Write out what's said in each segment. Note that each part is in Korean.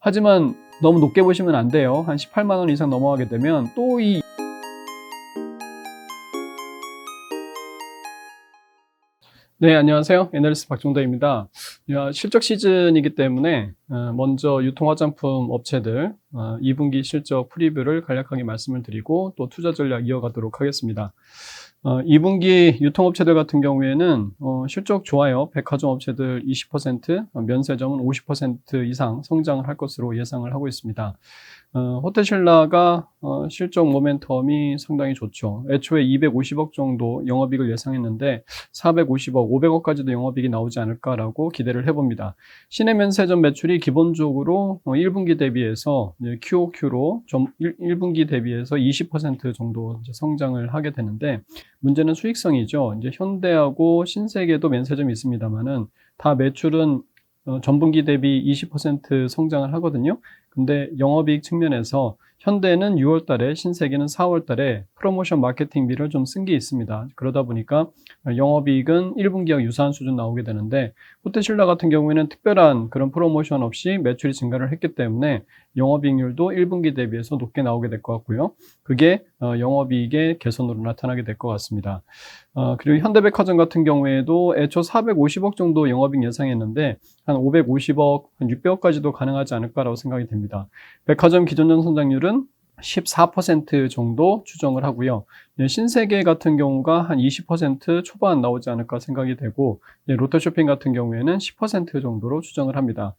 하지만 너무 높게 보시면 안 돼요. 한 18만 원 이상 넘어가게 되면 또 네, 안녕하세요. 애널리스트 박종대입니다. 실적 시즌이기 때문에 먼저 유통화장품 업체들 2분기 실적 프리뷰를 간략하게 말씀을 드리고 또 투자 전략 이어가도록 하겠습니다. 2분기 유통업체들 같은 경우에는 실적 좋아요. 백화점 업체들 20%, 면세점은 50% 이상 성장을 할 것으로 예상을 하고 있습니다. 호텔신라가 실적 모멘텀이 상당히 좋죠. 애초에 250억 정도 영업이익을 예상했는데 450억, 500억까지도 영업이익이 나오지 않을까라고 기대를 해봅니다. 시내면세점 매출이 기본적으로 1분기 대비해서 QOQ로 1분기 대비해서 20% 정도 성장을 하게 되는데 문제는 수익성이죠. 이제 현대하고 신세계도 면세점이 있습니다만은 다 매출은 전분기 대비 20% 성장을 하거든요. 근데 영업이익 측면에서 현대는 6월 달에 신세계는 4월 달에 프로모션 마케팅비를 좀 쓴 게 있습니다. 그러다 보니까 영업이익은 1분기와 유사한 수준 나오게 되는데 호텔신라 같은 경우에는 특별한 그런 프로모션 없이 매출이 증가를 했기 때문에 영업이익률도 1분기 대비해서 높게 나오게 될 것 같고요. 그게 영업이익의 개선으로 나타나게 될 것 같습니다. 그리고 현대백화점 같은 경우에도 애초 450억 정도 영업이익 예상했는데 한 550억, 한 600억까지도 가능하지 않을까라고 생각이 됩니다. 백화점 기존전 성장률은 14% 정도 추정을 하고요. 신세계 같은 경우가 한 20% 초반 나오지 않을까 생각이 되고 롯데쇼핑 같은 경우에는 10% 정도로 추정을 합니다.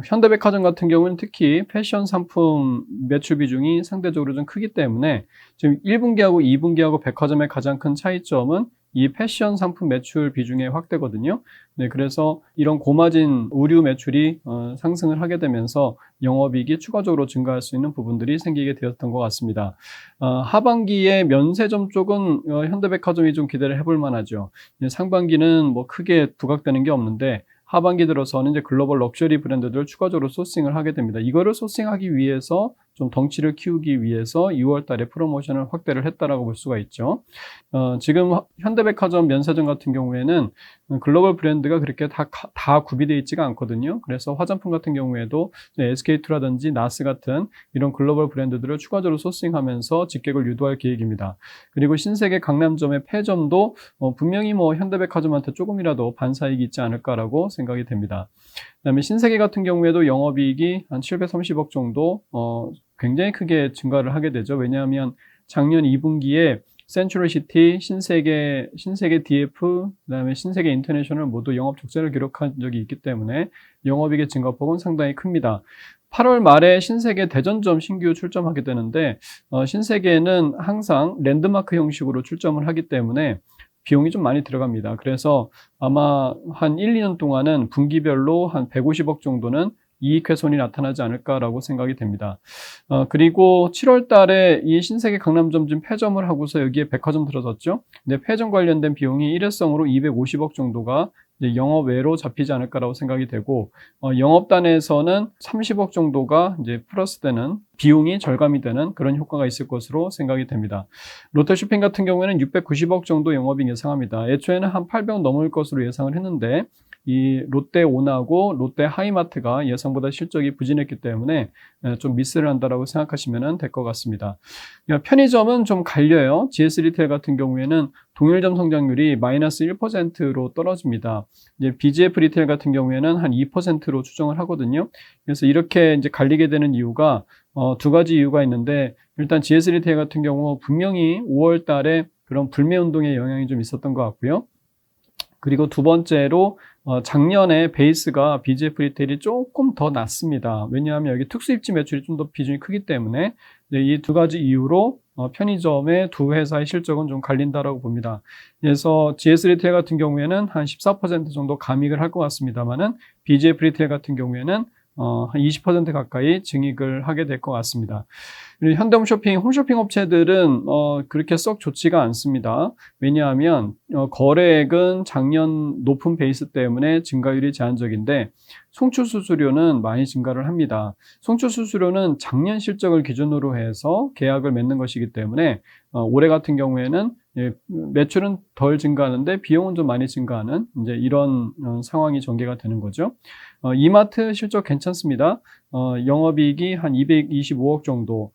현대백화점 같은 경우는 특히 패션 상품 매출 비중이 상대적으로 좀 크기 때문에 지금 1분기하고 2분기하고 백화점의 가장 큰 차이점은 이 패션 상품 매출 비중의 확대거든요. 네, 그래서 이런 고마진 의류 매출이 상승을 하게 되면서 영업이익이 추가적으로 증가할 수 있는 부분들이 생기게 되었던 것 같습니다. 하반기에 면세점 쪽은 현대백화점이 좀 기대를 해볼 만하죠. 상반기는 뭐 크게 부각되는 게 없는데 하반기 들어서는 이제 글로벌 럭셔리 브랜드들 추가적으로 소싱을 하게 됩니다. 이거를 소싱하기 위해서 좀 덩치를 키우기 위해서 6월 달에 프로모션을 확대를 했다라고 볼 수가 있죠. 지금 현대백화점 면세점 같은 경우에는 글로벌 브랜드가 그렇게 다 구비되어 있지가 않거든요. 그래서 화장품 같은 경우에도 SK2라든지 나스 같은 이런 글로벌 브랜드들을 추가적으로 소싱하면서 직객을 유도할 계획입니다. 그리고 신세계 강남점의 폐점도 분명히 뭐 현대백화점한테 조금이라도 반사이익이 있지 않을까라고 생각이 됩니다. 그다음에 신세계 같은 경우에도 영업이익이 한 730억 정도 굉장히 크게 증가를 하게 되죠. 왜냐하면 작년 2분기에 센츄럴시티, 신세계 DF, 그다음에 신세계 인터내셔널 모두 영업 적자를 기록한 적이 있기 때문에 영업이익의 증가폭은 상당히 큽니다. 8월 말에 신세계 대전점 신규 출점하게 되는데 신세계는 항상 랜드마크 형식으로 출점을 하기 때문에 비용이 좀 많이 들어갑니다. 그래서 아마 한 1, 2년 동안은 분기별로 한 150억 정도는 이익 훼손이 나타나지 않을까라고 생각이 됩니다. 그리고 7월 달에 이 신세계 강남점 지금 폐점을 하고서 여기에 백화점 들어섰죠. 근데 폐점 관련된 비용이 일회성으로 250억 정도가 이제 영업 외로 잡히지 않을까라고 생각이 되고, 영업단에서는 30억 정도가 이제 플러스되는 비용이 절감이 되는 그런 효과가 있을 것으로 생각이 됩니다. 롯데쇼핑 같은 경우에는 690억 정도 영업이익 예상합니다. 애초에는 한 800억 넘을 것으로 예상을 했는데, 이 롯데온하고 롯데하이마트가 예상보다 실적이 부진했기 때문에 좀 미스를 한다라고 생각하시면 될 것 같습니다. 편의점은 좀 갈려요. GS리테일 같은 경우에는 동일점 성장률이 마이너스 1%로 떨어집니다. 이제 BGF 리테일 같은 경우에는 한 2%로 추정을 하거든요. 그래서 이렇게 이제 갈리게 되는 이유가 두 가지 이유가 있는데, 일단 GS리테일 같은 경우 분명히 5월 달에 그런 불매 운동의 영향이 좀 있었던 것 같고요. 그리고 두 번째로 작년에 베이스가 BGF 리테일이 조금 더 낮습니다. 왜냐하면 여기 특수입지 매출이 좀 더 비중이 크기 때문에 이 두 가지 이유로 편의점의 두 회사의 실적은 좀 갈린다라고 봅니다. 그래서 GS 리테일 같은 경우에는 한 14% 정도 감익을 할 것 같습니다만은 BGF 리테일 같은 경우에는 한 20% 가까이 증익을 하게 될 것 같습니다. 그리고 현대홈쇼핑, 홈쇼핑 업체들은 그렇게 썩 좋지가 않습니다. 왜냐하면 거래액은 작년 높은 베이스 때문에 증가율이 제한적인데 송출 수수료는 많이 증가를 합니다. 송출 수수료는 작년 실적을 기준으로 해서 계약을 맺는 것이기 때문에 올해 같은 경우에는 매출은 덜 증가하는데 비용은 좀 많이 증가하는 이제 이런 상황이 전개가 되는 거죠. 이마트 실적 괜찮습니다. 영업이익이 한 225억 정도.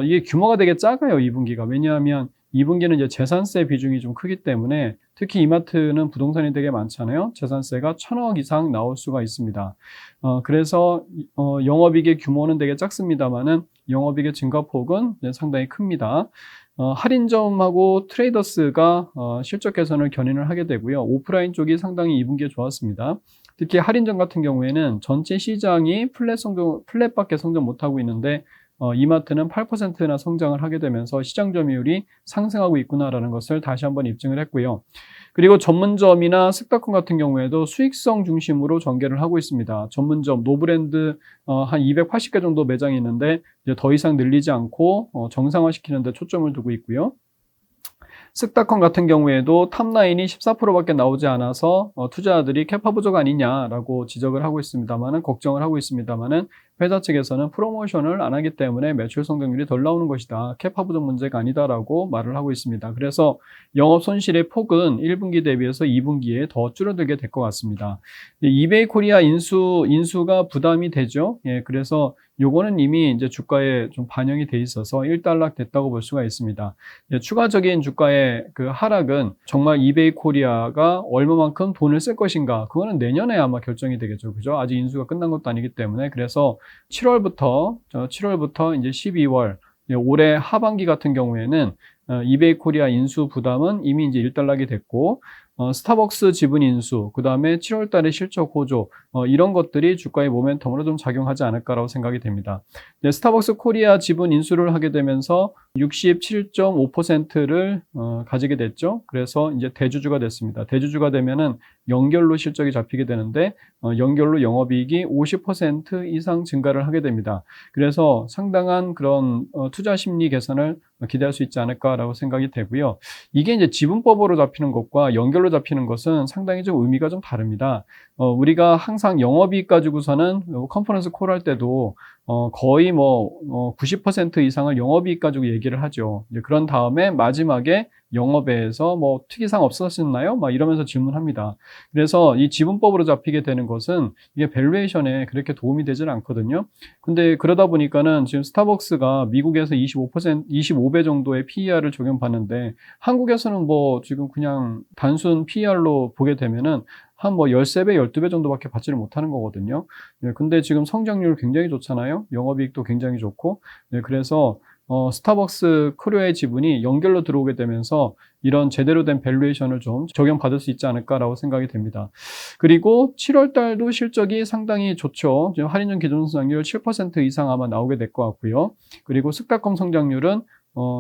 이게 규모가 되게 작아요, 2분기가. 왜냐하면 2분기는 이제 재산세 비중이 좀 크기 때문에 특히 이마트는 부동산이 되게 많잖아요. 재산세가 1,000억 이상 나올 수가 있습니다. 그래서 영업이익의 규모는 되게 작습니다만은 영업이익의 증가폭은 상당히 큽니다. 할인점하고 트레이더스가 실적 개선을 견인을 하게 되고요. 오프라인 쪽이 상당히 2분기에 좋았습니다. 특히 할인점 같은 경우에는 전체 시장이 플랫밖에 성장 못하고 있는데 이마트는 8%나 성장을 하게 되면서 시장 점유율이 상승하고 있구나라는 것을 다시 한번 입증을 했고요. 그리고 전문점이나 쓱닷컴 같은 경우에도 수익성 중심으로 전개를 하고 있습니다. 전문점, 노브랜드 한 280개 정도 매장이 있는데 이제 더 이상 늘리지 않고 정상화시키는 데 초점을 두고 있고요. 쓱닷컴 같은 경우에도 탑라인이 14%밖에 나오지 않아서 투자자들이 캐파 부족 아니냐라고 지적을 하고 있습니다만은 걱정을 하고 있습니다만은 회사 측에서는 프로모션을 안 하기 때문에 매출 성장률이 덜 나오는 것이다. 캐파 부족 문제가 아니다라고 말을 하고 있습니다. 그래서 영업 손실의 폭은 1분기 대비해서 2분기에 더 줄어들게 될 것 같습니다. 이베이 코리아 인수가 부담이 되죠. 그래서 요거는 이미 이제 주가에 좀 반영이 돼 있어서 1달락 됐다고 볼 수가 있습니다. 추가적인 주가의 그 하락은 정말 이베이 코리아가 얼마만큼 돈을 쓸 것인가, 그거는 내년에 아마 결정이 되겠죠. 그죠? 아직 인수가 끝난 것도 아니기 때문에. 그래서 7월부터 이제 12월, 올해 하반기 같은 경우에는 이베이 코리아 인수 부담은 이미 이제 1달락이 됐고, 스타벅스 지분 인수, 그 다음에 7월 달에 실적 호조, 이런 것들이 주가의 모멘텀으로 좀 작용하지 않을까라고 생각이 됩니다. 스타벅스 코리아 지분 인수를 하게 되면서 67.5%를 가지게 됐죠. 그래서 이제 대주주가 됐습니다. 대주주가 되면은 연결로 실적이 잡히게 되는데, 연결로 영업이익이 50% 이상 증가를 하게 됩니다. 그래서 상당한 그런 투자 심리 개선을 기대할 수 있지 않을까라고 생각이 되고요. 이게 이제 지분법으로 잡히는 것과 연결로 잡히는 것은 상당히 좀 의미가 좀 다릅니다. 우리가 항상 영업이익 가지고서는 컨퍼런스 콜 할 때도 거의 90% 이상을 영업이익 가지고 얘기를 하죠. 그런 다음에 마지막에 영업외에서 특이사항 없었나요? 막 이러면서 질문합니다. 그래서 이 지분법으로 잡히게 되는 것은 이게 밸류에이션에 그렇게 도움이 되질 않거든요. 근데 그러다 보니까는 지금 스타벅스가 미국에서 25배 정도의 PER을 적용받는데 한국에서는 지금 그냥 단순 PER로 보게 되면은 한 13배, 12배 정도밖에 받지를 못하는 거거든요. 근데 지금 성장률 굉장히 좋잖아요. 영업이익도 굉장히 좋고. 그래서 스타벅스 코리아의 지분이 연결로 들어오게 되면서 이런 제대로 된 밸류에이션을 좀 적용받을 수 있지 않을까라고 생각이 됩니다. 그리고 7월 달도 실적이 상당히 좋죠. 지금 할인점 기존 성장률 7% 이상 아마 나오게 될 것 같고요. 그리고 쓱닷컴 성장률은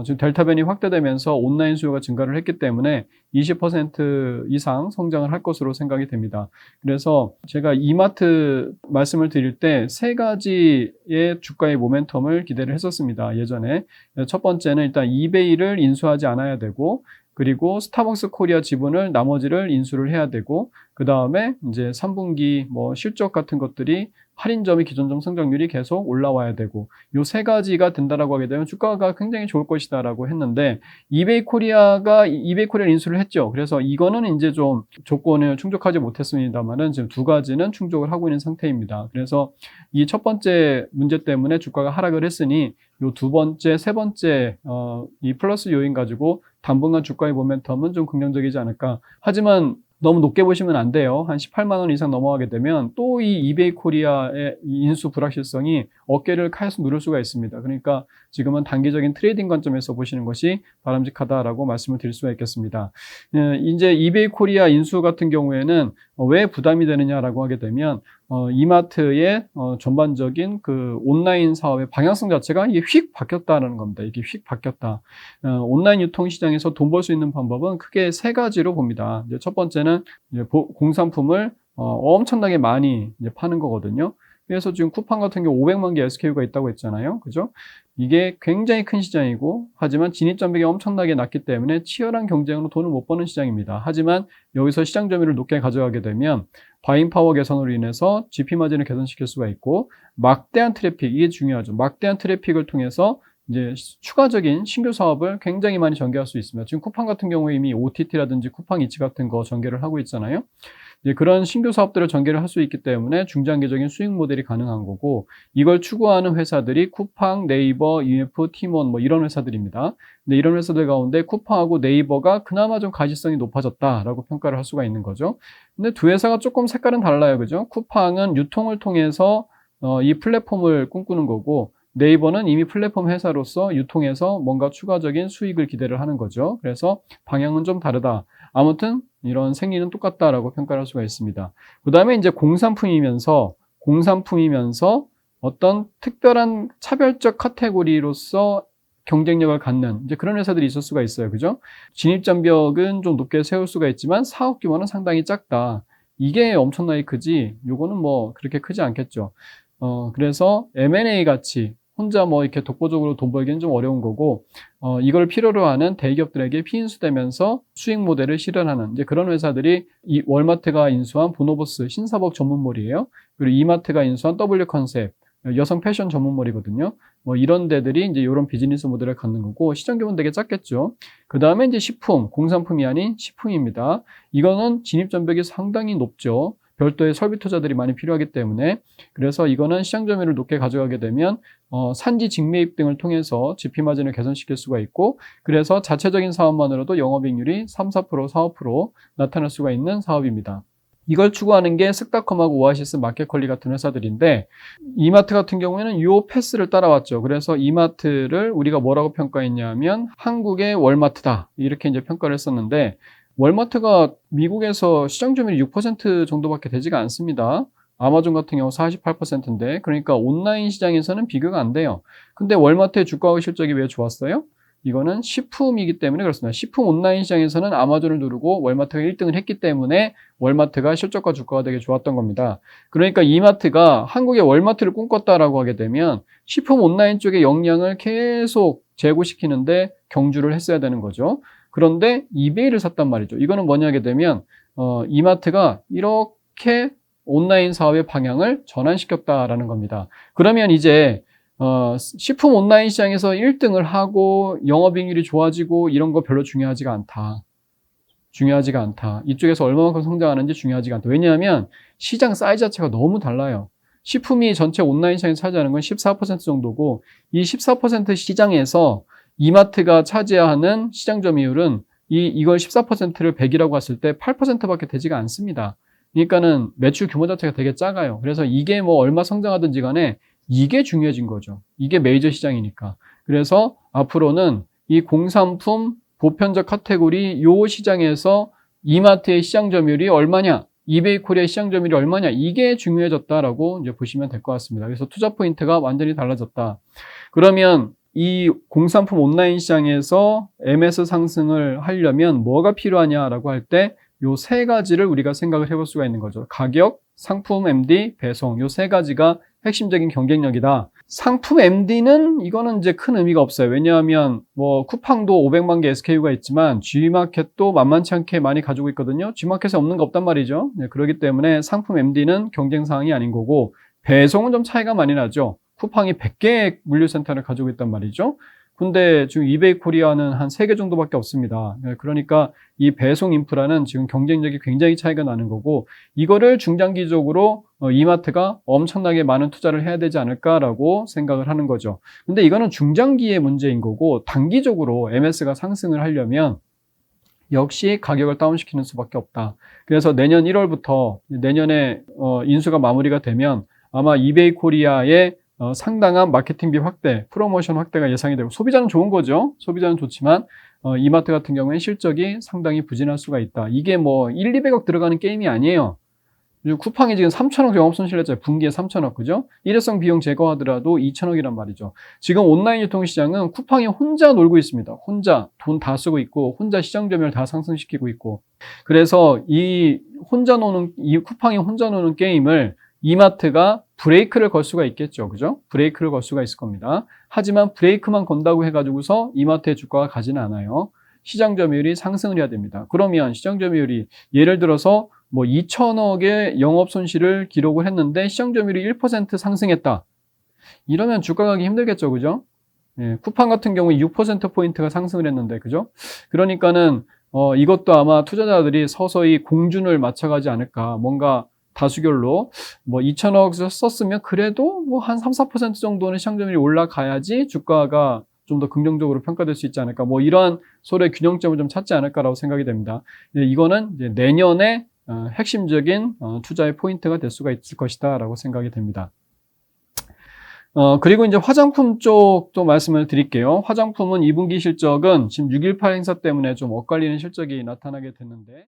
지금 델타 변이 확대되면서 온라인 수요가 증가를 했기 때문에 20% 이상 성장을 할 것으로 생각이 됩니다. 그래서 제가 이마트 말씀을 드릴 때 세 가지의 주가의 모멘텀을 기대를 했었습니다. 예전에. 첫 번째는 일단 이베이를 인수하지 않아야 되고, 그리고 스타벅스 코리아 지분을 나머지를 인수를 해야 되고, 그 다음에 이제 3분기 실적 같은 것들이 할인점의 기존점 성장률이 계속 올라와야 되고, 요 세 가지가 된다라고 하게 되면 주가가 굉장히 좋을 것이다라고 했는데, 이베이 코리아를 인수를 했죠. 그래서 이거는 이제 좀 조건을 충족하지 못했습니다만은 지금 두 가지는 충족을 하고 있는 상태입니다. 그래서 이 첫 번째 문제 때문에 주가가 하락을 했으니 요 두 번째, 세 번째 이 플러스 요인 가지고 당분간 주가의 모멘텀은 좀 긍정적이지 않을까. 하지만 너무 높게 보시면 안 돼요. 한 18만 원 이상 넘어가게 되면 또 이 이베이 코리아의 인수 불확실성이 어깨를 계속 누를 수가 있습니다. 그러니까 지금은 단기적인 트레이딩 관점에서 보시는 것이 바람직하다라고 말씀을 드릴 수가 있겠습니다. 이제 이베이 코리아 인수 같은 경우에는 왜 부담이 되느냐라고 하게 되면 이마트의 전반적인 그 온라인 사업의 방향성 자체가 이게 휙 바뀌었다는 겁니다. 이게 휙 바뀌었다. 온라인 유통 시장에서 돈 벌 수 있는 방법은 크게 세 가지로 봅니다. 이제 첫 번째는 이제 공산품을 엄청나게 많이 이제 파는 거거든요. 그래서 지금 쿠팡 같은 경우 500만 개 SKU가 있다고 했잖아요. 그죠? 이게 굉장히 큰 시장이고, 하지만 진입장벽이 엄청나게 낮기 때문에 치열한 경쟁으로 돈을 못 버는 시장입니다. 하지만 여기서 시장 점유율을 높게 가져가게 되면 바잉 파워 개선으로 인해서 GP 마진을 개선시킬 수가 있고, 막대한 트래픽, 이게 중요하죠. 막대한 트래픽을 통해서 이제 추가적인 신규 사업을 굉장히 많이 전개할 수 있습니다. 지금 쿠팡 같은 경우에 이미 OTT라든지 쿠팡 이츠 같은 거 전개를 하고 있잖아요. 이제 그런 신규 사업들을 전개를 할 수 있기 때문에 중장기적인 수익 모델이 가능한 거고, 이걸 추구하는 회사들이 쿠팡, 네이버, UF, 티몬 뭐 이런 회사들입니다. 근데 이런 회사들 가운데 쿠팡하고 네이버가 그나마 좀 가시성이 높아졌다라고 평가를 할 수가 있는 거죠. 근데 두 회사가 조금 색깔은 달라요. 그죠? 쿠팡은 유통을 통해서 이 플랫폼을 꿈꾸는 거고, 네이버는 이미 플랫폼 회사로서 유통해서 뭔가 추가적인 수익을 기대를 하는 거죠. 그래서 방향은 좀 다르다. 아무튼 이런 생리는 똑같다라고 평가를 할 수가 있습니다. 그 다음에 이제 공산품이면서 어떤 특별한 차별적 카테고리로서 경쟁력을 갖는 이제 그런 회사들이 있을 수가 있어요. 그죠? 진입장벽은 좀 높게 세울 수가 있지만 사업 규모는 상당히 작다. 이게 엄청나게 크지, 요거는 뭐 그렇게 크지 않겠죠. 그래서 M&A 같이 혼자 뭐 이렇게 독보적으로 돈 벌기는 좀 어려운 거고, 이걸 필요로 하는 대기업들에게 피인수되면서 수익 모델을 실현하는 이제 그런 회사들이 이 월마트가 인수한 보노보스 신사복 전문몰이에요. 그리고 이마트가 인수한 W컨셉 여성 패션 전문몰이거든요. 뭐 이런 데들이 이제 이런 비즈니스 모델을 갖는 거고, 시장 규모는 되게 작겠죠. 그 다음에 이제 식품, 공산품이 아닌 식품입니다. 이거는 진입 장벽이 상당히 높죠. 별도의 설비 투자들이 많이 필요하기 때문에. 그래서 이거는 시장 점유율을 높게 가져가게 되면 산지 직매입 등을 통해서 GP 마진을 개선시킬 수가 있고, 그래서 자체적인 사업만으로도 영업이익률이 3, 4%, 4, 5% 나타날 수가 있는 사업입니다. 이걸 추구하는 게 쓱닷컴하고 오아시스 마켓컬리 같은 회사들인데, 이마트 같은 경우에는 이 패스를 따라왔죠. 그래서 이마트를 우리가 뭐라고 평가했냐면 한국의 월마트다, 이렇게 이제 평가를 했었는데, 월마트가 미국에서 시장 점유율이 6% 정도밖에 되지가 않습니다. 아마존 같은 경우 48%인데, 그러니까 온라인 시장에서는 비교가 안 돼요. 근데 월마트의 주가와 실적이 왜 좋았어요? 이거는 식품이기 때문에 그렇습니다. 식품 온라인 시장에서는 아마존을 누르고 월마트가 1등을 했기 때문에 월마트가 실적과 주가가 되게 좋았던 겁니다. 그러니까 이마트가 한국의 월마트를 꿈꿨다라고 하게 되면 식품 온라인 쪽의 역량을 계속 제고시키는데 경주를 했어야 되는 거죠. 그런데 이베이를 샀단 말이죠. 이거는 뭐냐 하게 되면 이마트가 이렇게 온라인 사업의 방향을 전환시켰다라는 겁니다. 그러면 이제 식품 온라인 시장에서 1등을 하고 영업이익률이 좋아지고 이런 거 별로 중요하지가 않다. 이쪽에서 얼마만큼 성장하는지 중요하지가 않다. 왜냐하면 시장 사이즈 자체가 너무 달라요. 식품이 전체 온라인 시장에 차지하는 건 14% 정도고, 이 14% 시장에서 이마트가 차지하는 시장 점유율은 이걸 14%를 100이라고 했을 때 8%밖에 되지가 않습니다. 그러니까는 매출 규모 자체가 되게 작아요. 그래서 이게 뭐 얼마 성장하든지 간에 이게 중요해진 거죠. 이게 메이저 시장이니까. 그래서 앞으로는 이 공산품 보편적 카테고리 요 시장에서 이마트의 시장 점유율이 얼마냐, 이베이 코리아의 시장 점유율이 얼마냐, 이게 중요해졌다라고 이제 보시면 될 것 같습니다. 그래서 투자 포인트가 완전히 달라졌다. 그러면 이 공산품 온라인 시장에서 MS 상승을 하려면 뭐가 필요하냐라고 할 때 요 세 가지를 우리가 생각을 해볼 수가 있는 거죠. 가격, 상품 MD, 배송, 요 세 가지가 핵심적인 경쟁력이다. 상품 MD는 이거는 이제 큰 의미가 없어요. 왜냐하면 뭐 쿠팡도 500만 개 SKU가 있지만 G마켓도 만만치 않게 많이 가지고 있거든요. G마켓에 없는 거 없단 말이죠. 네, 그렇기 때문에 상품 MD는 경쟁 사항이 아닌 거고, 배송은 좀 차이가 많이 나죠. 쿠팡이 100개의 물류센터를 가지고 있단 말이죠. 근데 지금 이베이 코리아는 한 3개 정도밖에 없습니다. 그러니까 이 배송 인프라는 지금 경쟁력이 굉장히 차이가 나는 거고, 이거를 중장기적으로 이마트가 엄청나게 많은 투자를 해야 되지 않을까라고 생각을 하는 거죠. 근데 이거는 중장기의 문제인 거고, 단기적으로 MS가 상승을 하려면 역시 가격을 다운시키는 수밖에 없다. 그래서 내년 1월부터 내년에 인수가 마무리가 되면 아마 이베이 코리아의 상당한 마케팅비 확대, 프로모션 확대가 예상이 되고, 소비자는 좋은 거죠. 소비자는 좋지만 이마트 같은 경우에는 실적이 상당히 부진할 수가 있다. 이게 뭐 1, 200억 들어가는 게임이 아니에요. 쿠팡이 지금 3천억 영업손실 냈잖아요. 분기에 3천억, 그죠? 일회성 비용 제거하더라도 2천억이란 말이죠. 지금 온라인 유통시장은 쿠팡이 혼자 놀고 있습니다. 혼자 돈 다 쓰고 있고, 혼자 시장 점유율 다 상승시키고 있고. 그래서 이 쿠팡이 혼자 노는 게임을 이마트가 브레이크를 걸 수가 있겠죠. 그죠? 브레이크를 걸 수가 있을 겁니다. 하지만 브레이크만 건다고 해가지고서 이마트의 주가가 가지는 않아요. 시장 점유율이 상승을 해야 됩니다. 그러면 시장 점유율이 예를 들어서 뭐 2천억의 영업 손실을 기록을 했는데 시장 점유율이 1% 상승했다. 이러면 주가 가기 힘들겠죠. 그죠? 예, 쿠팡 같은 경우에 6%포인트가 상승을 했는데, 그죠? 그러니까는, 이것도 아마 투자자들이 서서히 공준을 맞춰가지 않을까. 뭔가 다수결로, 뭐 2천억 썼으면 그래도 뭐 한 3, 4% 정도는 시장점이 올라가야지 주가가 좀 더 긍정적으로 평가될 수 있지 않을까. 뭐 이러한 소의 균형점을 좀 찾지 않을까라고 생각이 됩니다. 이거는 이제 내년에 핵심적인 투자의 포인트가 될 수가 있을 것이다 라고 생각이 됩니다. 그리고 이제 화장품 쪽도 말씀을 드릴게요. 화장품은 2분기 실적은 지금 6.18 행사 때문에 좀 엇갈리는 실적이 나타나게 됐는데